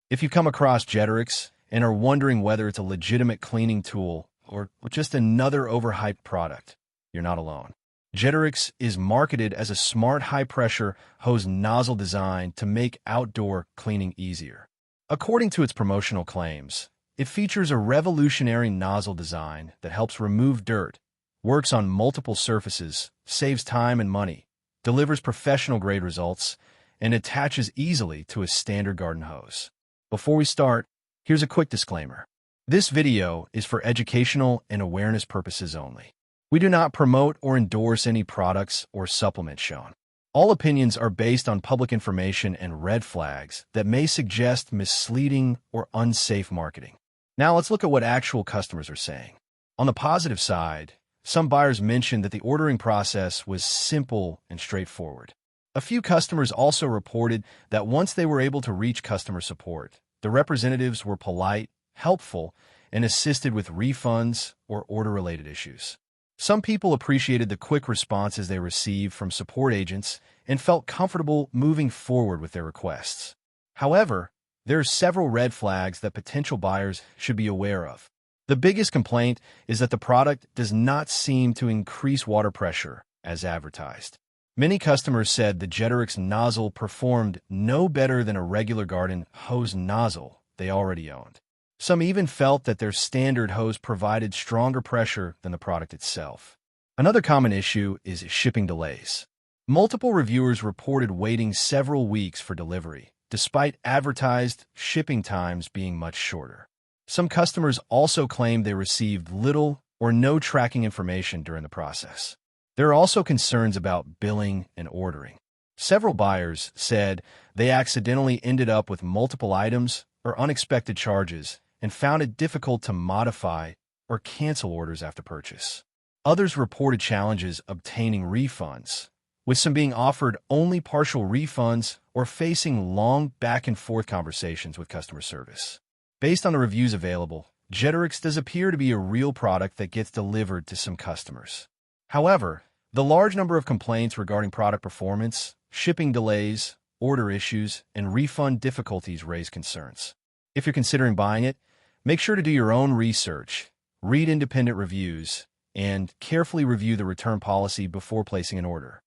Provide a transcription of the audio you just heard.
If you come across Jetterix and are wondering whether it's a legitimate cleaning tool or just another overhyped product, you're not alone. Jetterix is marketed as a smart high-pressure hose nozzle designed to make outdoor cleaning easier. According to its promotional claims, it features a revolutionary nozzle design that helps remove dirt, works on multiple surfaces, saves time and money, delivers professional-grade results, and attaches easily to a standard garden hose. Before we start, here's a quick disclaimer. This video is for educational and awareness purposes only. We do not promote or endorse any products or supplements shown. All opinions are based on public information and red flags that may suggest misleading or unsafe marketing. Now let's look at what actual customers are saying. On the positive side, some buyers mentioned that the ordering process was simple and straightforward. A few customers also reported that once they were able to reach customer support, the representatives were polite, helpful, and assisted with refunds or order-related issues. Some people appreciated the quick responses they received from support agents and felt comfortable moving forward with their requests. However, there are several red flags that potential buyers should be aware of. The biggest complaint is that the product does not seem to increase water pressure as advertised. Many customers said the Jetterix nozzle performed no better than a regular garden hose nozzle they already owned. Some even felt that their standard hose provided stronger pressure than the product itself. Another common issue is shipping delays. Multiple reviewers reported waiting several weeks for delivery, despite advertised shipping times being much shorter. Some customers also claimed they received little or no tracking information during the process. There are also concerns about billing and ordering. Several buyers said they accidentally ended up with multiple items or unexpected charges and found it difficult to modify or cancel orders after purchase. Others reported challenges obtaining refunds, with some being offered only partial refunds or facing long back-and-forth conversations with customer service. Based on the reviews available, Jetterix does appear to be a real product that gets delivered to some customers. However, the large number of complaints regarding product performance, shipping delays, order issues, and refund difficulties raise concerns. If you're considering buying it, make sure to do your own research, read independent reviews, and carefully review the return policy before placing an order.